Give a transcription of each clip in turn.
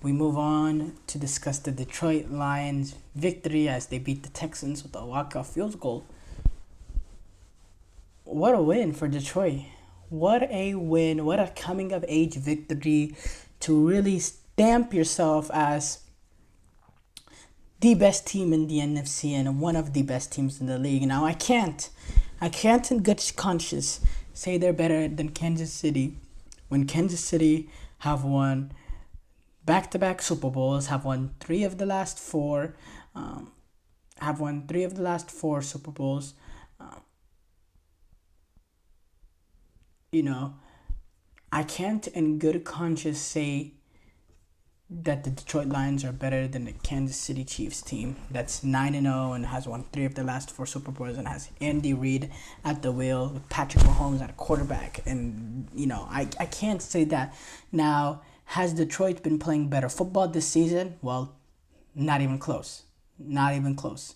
We move on to discuss the Detroit Lions victory as they beat the Texans with a walk-off field goal. What a win for Detroit. What a win. What a coming of age victory to really stamp yourself as the best team in the NFC and one of the best teams in the league. Now I can't in good conscience say they're better than Kansas City when Kansas City have won back-to-back Super Bowls, have won three of the last four Super Bowls. Um, you know, I can't in good conscience say that the Detroit Lions are better than the Kansas City Chiefs team that's 9-0 and has won three of the last four Super Bowls and has Andy Reid at the wheel with Patrick Mahomes at a quarterback. And, I can't say that. Now, has Detroit been playing better football this season? Well, not even close. Not even close.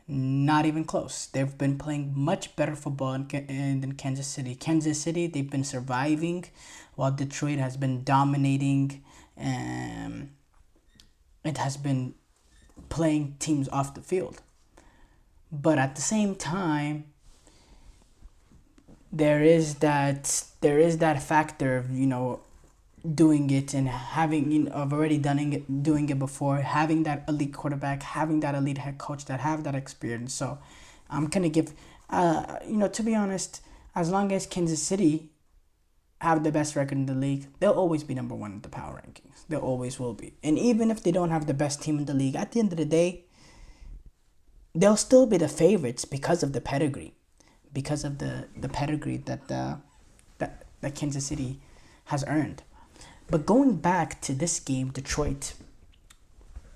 Not even close. They've been playing much better football than Kansas City. Kansas City, they've been surviving while Detroit has been dominating. It has been playing teams off the field. But at the same time, there is that factor of doing it and having of already doing it before, having that elite quarterback, having that elite head coach that have that experience. So I'm gonna give to be honest, as long as Kansas City have the best record in the league, they'll always be number one in the power rankings. They always will be. And even if they don't have the best team in the league, at the end of the day, they'll still be the favorites because of the pedigree, because of the pedigree that Kansas City has earned. But going back to this game, Detroit,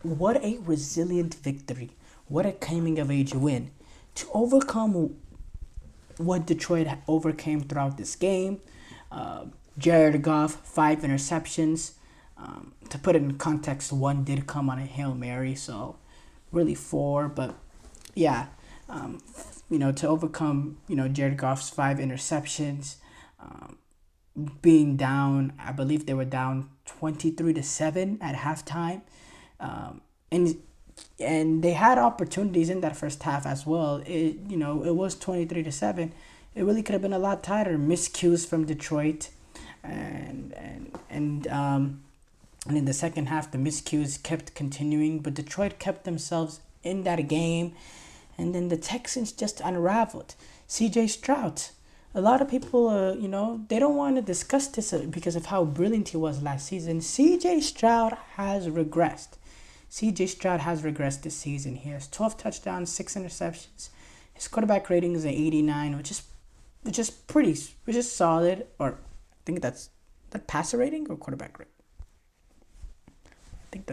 what a resilient victory. What a coming of age win. To overcome what Detroit overcame throughout this game. Jared Goff, 5 interceptions. To put it in context, one did come on a Hail Mary, so really four. But yeah, to overcome, Jared Goff's 5 interceptions, being down, I believe they were down 23-7 at halftime. And they had opportunities in that first half as well. It was 23-7. It really could have been a lot tighter. Miscues from Detroit, and in the second half, the miscues kept continuing, but Detroit kept themselves in that game, and then the Texans just unraveled. C.J. Stroud. A lot of people, they don't want to discuss this because of how brilliant he was last season. C.J. Stroud has regressed. C.J. Stroud has regressed this season. He has 12 touchdowns, 6 interceptions. His quarterback rating is an 89, which is solid. Or I think that's that passer rating or quarterback rating. I think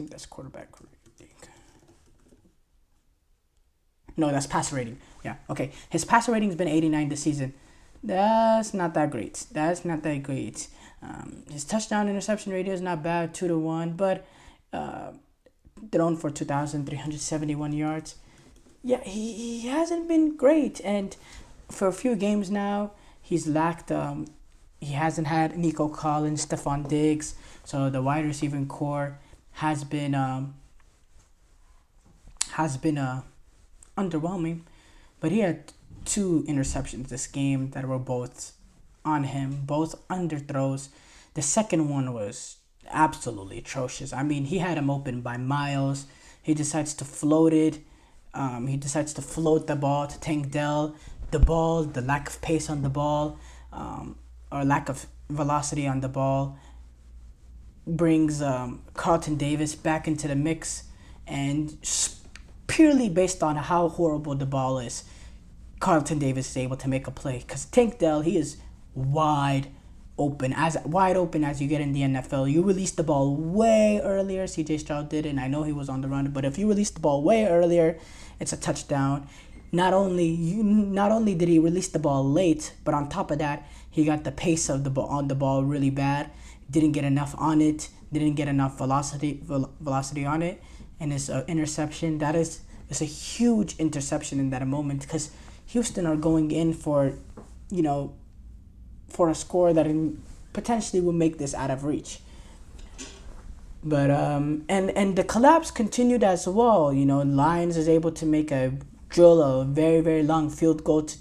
that's quarterback rating. No, that's passer rating. Yeah, okay. His passer rating's been 89 this season. That's not that great. His touchdown interception ratio is not bad, 2-1, but thrown for 2,371 yards. Yeah, he hasn't been great, and for a few games now, he's lacked. He hasn't had Nico Collins, Stephon Diggs, so the wide receiving core has been underwhelming. But he had 2 interceptions this game that were both on him, both underthrows. The second one was absolutely atrocious. I mean, he had him open by miles. He decides to float it. He decides to float the ball to Tank Dell. The lack of pace on the ball, or lack of velocity on the ball, brings Carlton Davis back into the mix, and purely based on how horrible the ball is, Carlton Davis is able to make a play. Because Tank Dell, he is wide open as you get in the NFL. You release the ball way earlier. CJ Stroud did, and I know he was on the run, but if you release the ball way earlier, it's a touchdown. Not only did he release the ball late, but on top of that, he got the pace of the ball on the ball really bad. Didn't get enough on it. Didn't get enough velocity on it. And his interception, it's a huge interception in that moment, because Houston are going in for, for a score that potentially will make this out of reach. But and the collapse continued as well. Lions is able to make a drill a very very long field goal to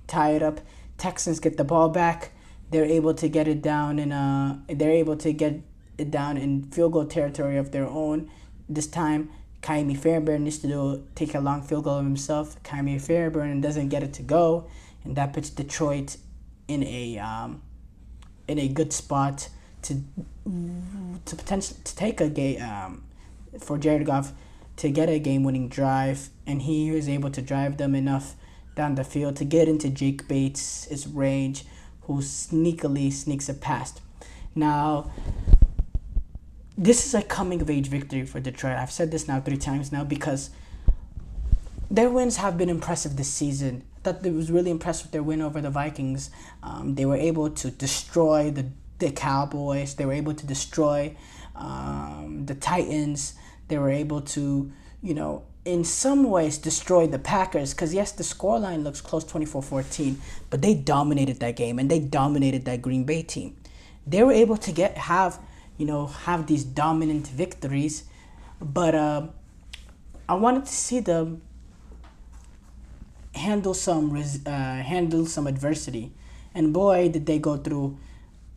tie it up. Texans get the ball back. They're able to get it down in field goal territory of their own. This time, Kaimi Fairbairn needs to take a long field goal of himself. Kaimi Fairbairn doesn't get it to go, and that puts Detroit in a good spot to potentially to take a game for Jared Goff to get a game-winning drive, and he was able to drive them enough down the field to get into Jake Bates' range, who sneakily sneaks it past. Now, this is a coming-of-age victory for Detroit. I've said this now 3 times now because their wins have been impressive this season. I thought it was really impressed with their win over the Vikings. They were able to destroy the Cowboys. They were able to destroy the Titans. They were able to, in some ways destroy the Packers. Because, yes, the scoreline looks close, 24-14. But they dominated that game, and they dominated that Green Bay team. They were able to have these dominant victories. But I wanted to see them handle some adversity. And boy, did they go through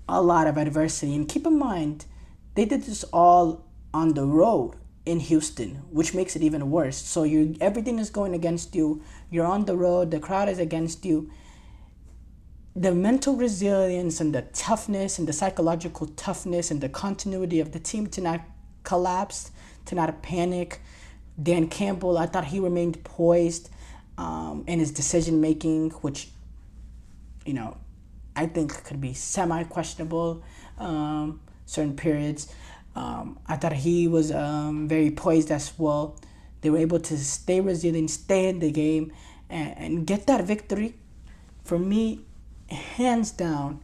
a lot of adversity. And keep in mind, they did this all on the road in Houston, which makes it even worse. So everything is going against you. You're on the road. The crowd is against you. The mental resilience and the toughness and the psychological toughness and the continuity of the team to not collapse, to not panic. Dan Campbell, I thought he remained poised in his decision making, which, I think could be semi-questionable certain periods. I thought he was very poised as well. They were able to stay resilient, stay in the game, and get that victory. For me, hands down,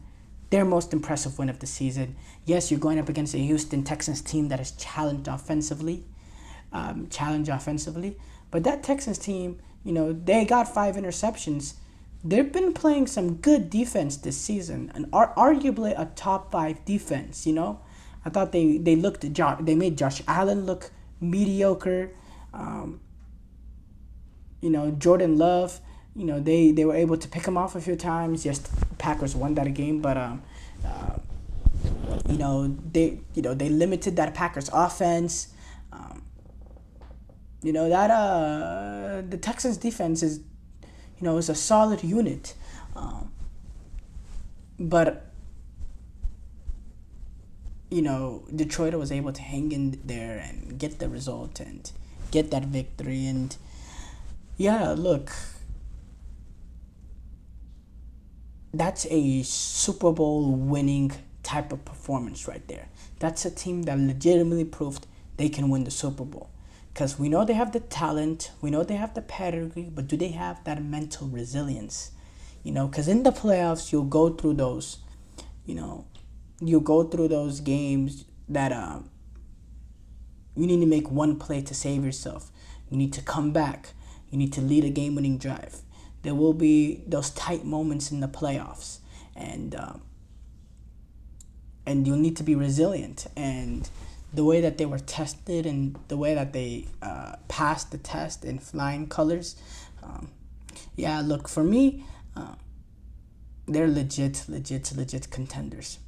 their most impressive win of the season. Yes, you're going up against a Houston Texans team that is challenged offensively, but that Texans team, they got 5 interceptions. They've been playing some good defense this season, and are arguably a top 5 defense. I thought they made Josh Allen look mediocre. Jordan Love, they were able to pick him off a few times. Yes, the Packers won that game, but they limited that Packers offense. The Texans defense is a solid unit, but Detroit was able to hang in there and get the result and get that victory. And yeah, look, that's a Super Bowl winning type of performance right there. That's a team that legitimately proved they can win the Super Bowl. Because we know they have the talent, we know they have the pedigree, but do they have that mental resilience? Because in the playoffs, you'll go through those games that you need to make one play to save yourself. You need to come back. You need to lead a game-winning drive. There will be those tight moments in the playoffs, and you'll need to be resilient. And the way that they were tested and the way that they passed the test in flying colors, look, for me, they're legit contenders.